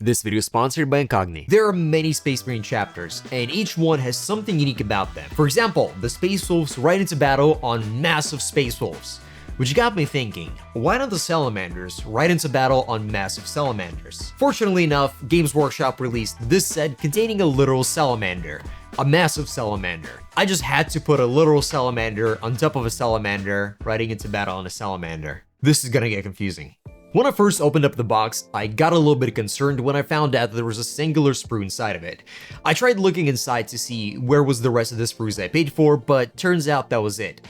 This video is sponsored by Incogni. There are many Space Marine chapters, and each one has something unique about them. For example, the Space Wolves ride into battle on massive Space Wolves, which got me thinking, why don't the Salamanders ride into battle on massive Salamanders? Fortunately enough, Games Workshop released this set containing a literal Salamander, a massive Salamander. I just had to put a literal Salamander on top of a Salamander riding into battle on a Salamander. This is gonna get confusing. When I first opened up the box, I got a little bit concerned when I found out that there was a singular sprue inside of it. I tried looking inside to see where was the rest of the sprues I paid for, but turns out that was it.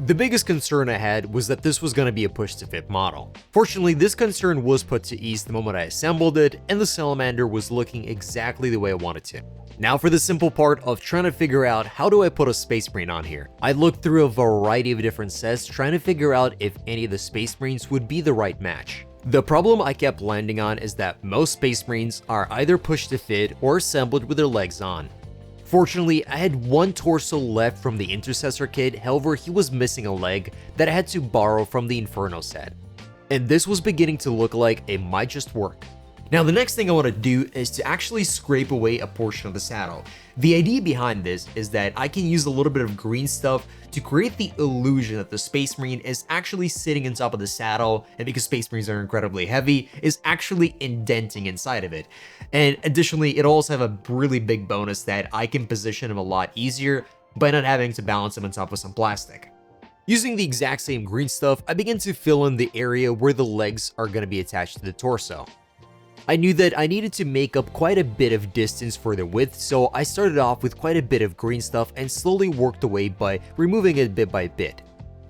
The biggest concern I had was that this was going to be a push-to-fit model. Fortunately, this concern was put to ease the moment I assembled it, and the Salamander was looking exactly the way I wanted to. Now for the simple part of trying to figure out how do I put a Space Marine on here. I looked through a variety of different sets trying to figure out if any of the Space Marines would be the right match. The problem I kept landing on is that most Space Marines are either push-to-fit or assembled with their legs on. Fortunately, I had one torso left from the Intercessor kit, however he was missing a leg that I had to borrow from the Inferno set. And this was beginning to look like it might just work. Now the next thing I want to do is to actually scrape away a portion of the saddle. The idea behind this is that I can use a little bit of green stuff to create the illusion that the Space Marine is actually sitting on top of the saddle, and because Space Marines are incredibly heavy, is actually indenting inside of it. And additionally, it also have a really big bonus that I can position him a lot easier by not having to balance him on top of some plastic. Using the exact same green stuff, I begin to fill in the area where the legs are going to be attached to the torso. I knew that I needed to make up quite a bit of distance for the width, so I started off with quite a bit of green stuff and slowly worked away by removing it bit by bit.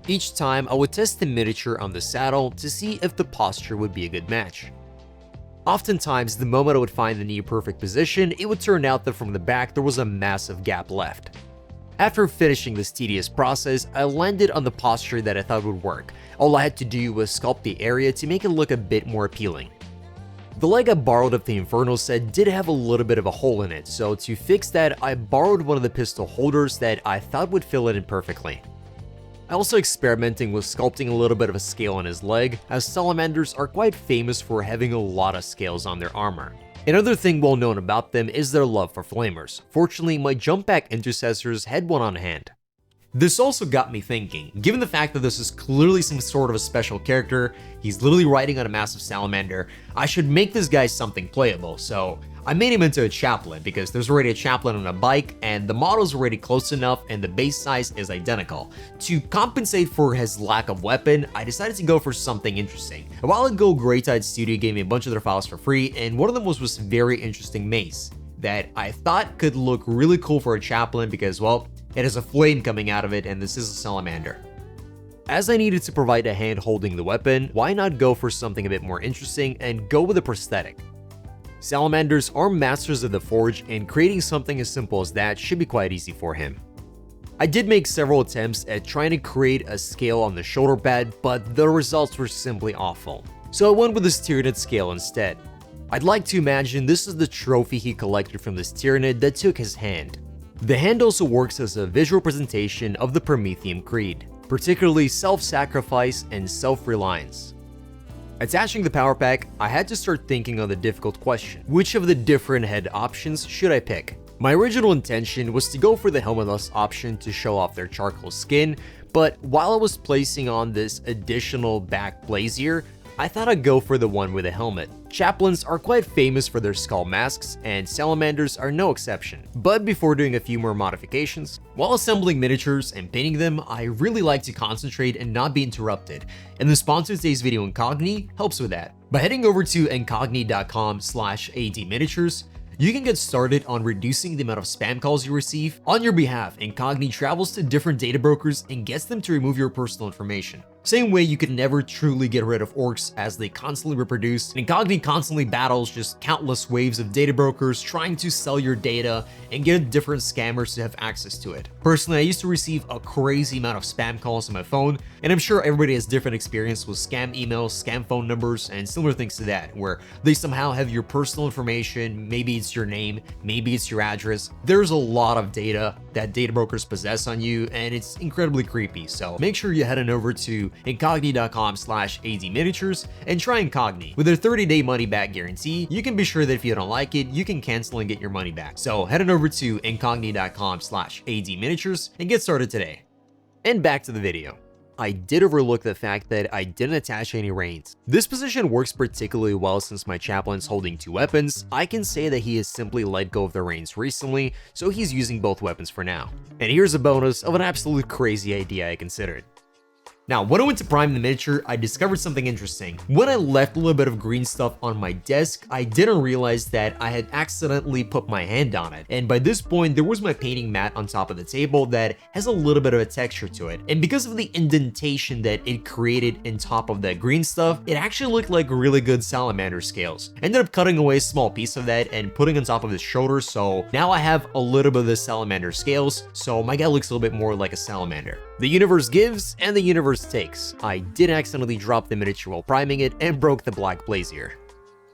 Each time I would test the miniature on the saddle to see if the posture would be a good match. Oftentimes, the moment I would find the near perfect position, it would turn out that from the back there was a massive gap left. After finishing this tedious process, I landed on the posture that I thought would work. All I had to do was sculpt the area to make it look a bit more appealing. The leg I borrowed of the Inferno set did have a little bit of a hole in it, so to fix that, I borrowed one of the pistol holders that I thought would fill it in perfectly. I also experimenting with sculpting a little bit of a scale on his leg, as Salamanders are quite famous for having a lot of scales on their armor. Another thing well known about them is their love for flamers. Fortunately, my jump back Intercessors had one on hand. This also got me thinking, given the fact that this is clearly some sort of a special character, he's literally riding on a massive Salamander, I should make this guy something playable, so I made him into a Chaplain because there's already a Chaplain on a bike and the model's already close enough and the base size is identical. To compensate for his lack of weapon, I decided to go for something interesting. A while ago, Greytide Studio gave me a bunch of their files for free, and one of them was this very interesting mace that I thought could look really cool for a Chaplain because, well, it has a flame coming out of it, and this is a Salamander. As I needed to provide a hand holding the weapon, why not go for something a bit more interesting and go with a prosthetic? Salamanders are masters of the forge, and creating something as simple as that should be quite easy for him. I did make several attempts at trying to create a scale on the shoulder pad, but the results were simply awful. So I went with this Tyranid scale instead. I'd like to imagine this is the trophy he collected from this Tyranid that took his hand. The hand also works as a visual representation of the Promethean Creed, particularly self-sacrifice and self-reliance. Attaching the power pack, I had to start thinking on the difficult question: which of the different head options should I pick? My original intention was to go for the helmetless option to show off their charcoal skin, but while I was placing on this additional back brazier, I thought I'd go for the one with a helmet. Chaplains are quite famous for their skull masks, and Salamanders are no exception. But before doing a few more modifications, while assembling miniatures and painting them, I really like to concentrate and not be interrupted, and the sponsor of today's video, Incogni, helps with that. By heading over to incogni.com/adminiatures, you can get started on reducing the amount of spam calls you receive. On your behalf, Incogni travels to different data brokers and gets them to remove your personal information. Same way you can never truly get rid of orcs as they constantly reproduce, and Incogni constantly battles just countless waves of data brokers trying to sell your data and get different scammers to have access to it. Personally, I used to receive a crazy amount of spam calls on my phone, and I'm sure everybody has different experience with scam emails, scam phone numbers, and similar things to that, where they somehow have your personal information, maybe it's your name, maybe it's your address. There's a lot of data that data brokers possess on you, and it's incredibly creepy, so make sure you head on over to incogni.com/azminiatures and try Incogni. With their 30-day money-back guarantee, you can be sure that if you don't like it, you can cancel and get your money back. So head on over to incogni.com/azminiatures and get started today. And back to the video. I did overlook the fact that I didn't attach any reins. This position works particularly well since my chaplain's holding 2 weapons. I can say that he has simply let go of the reins recently, so he's using both weapons for now. And here's a bonus of an absolute crazy idea I considered. Now, when I went to prime the miniature, I discovered something interesting. When I left a little bit of green stuff on my desk, I didn't realize that I had accidentally put my hand on it. And by this point, there was my painting mat on top of the table that has a little bit of a texture to it. And because of the indentation that it created in top of that green stuff, it actually looked like really good salamander scales. I ended up cutting away a small piece of that and putting on top of his shoulder, so now I have a little bit of the salamander scales, so my guy looks a little bit more like a salamander. The universe gives and the universe takes. I did accidentally drop the miniature while priming it and broke the black blazier.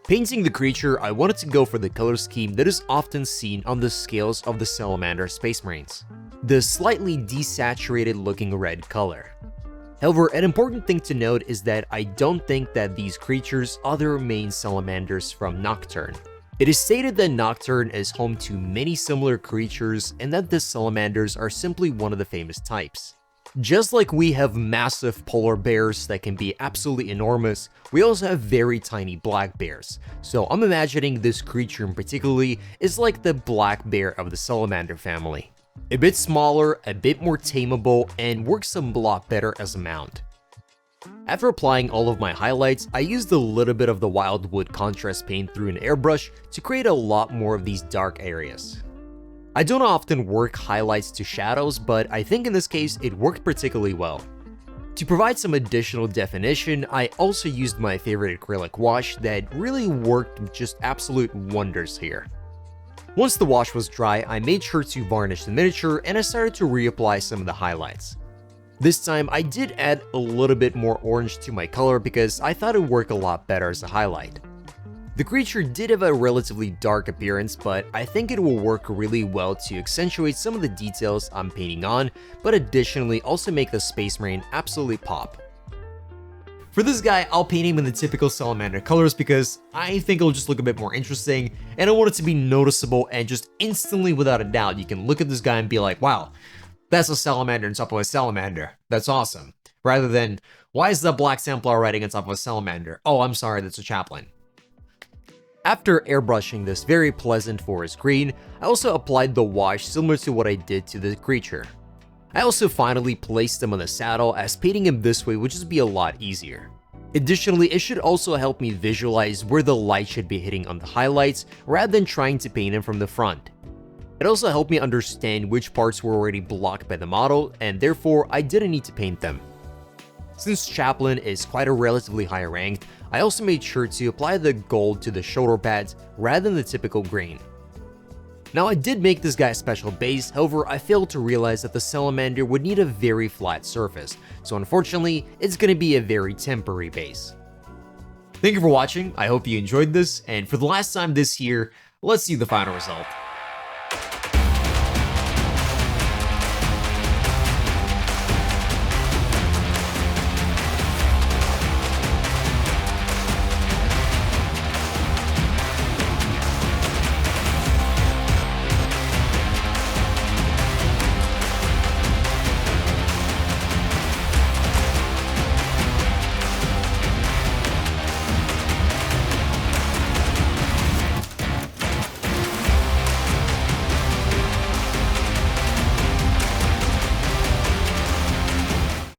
Painting the creature, I wanted to go for the color scheme that is often seen on the scales of the Salamander Space Marines. The slightly desaturated looking red color. However, an important thing to note is that I don't think that these creatures are the main Salamanders from Nocturne. It is stated that Nocturne is home to many similar creatures and that the Salamanders are simply one of the famous types. Just like we have massive polar bears that can be absolutely enormous, we also have very tiny black bears. So I'm imagining this creature in particular is like the black bear of the Salamander family. A bit smaller, a bit more tameable, and works a lot better as a mount. After applying all of my highlights, I used a little bit of the Wildwood contrast paint through an airbrush to create a lot more of these dark areas. I don't often work highlights to shadows, but I think in this case it worked particularly well. To provide some additional definition, I also used my favorite acrylic wash that really worked just absolute wonders here. Once the wash was dry, I made sure to varnish the miniature and I started to reapply some of the highlights. This time I did add a little bit more orange to my color because I thought it would work a lot better as a highlight. The creature did have a relatively dark appearance, but I think it will work really well to accentuate some of the details I'm painting on, but additionally also make the Space Marine absolutely pop. For this guy, I'll paint him in the typical Salamander colors because I think it'll just look a bit more interesting, and I want it to be noticeable and just instantly, without a doubt, you can look at this guy and be like, wow, that's a Salamander on top of a Salamander. That's awesome. Rather than, why is the Black Templar riding on top of a Salamander? Oh, I'm sorry, that's a Chaplain. After airbrushing this very pleasant forest green, I also applied the wash similar to what I did to the creature. I also finally placed him on the saddle, as painting him this way would just be a lot easier. Additionally, it should also help me visualize where the light should be hitting on the highlights rather than trying to paint him from the front. It also helped me understand which parts were already blocked by the model, and therefore I didn't need to paint them. Since Chaplain is quite a relatively high ranked, I also made sure to apply the gold to the shoulder pads rather than the typical green. Now I did make this guy a special base, however I failed to realize that the Salamander would need a very flat surface, so unfortunately it's going to be a very temporary base. Thank you for watching, I hope you enjoyed this, and for the last time this year, let's see the final result.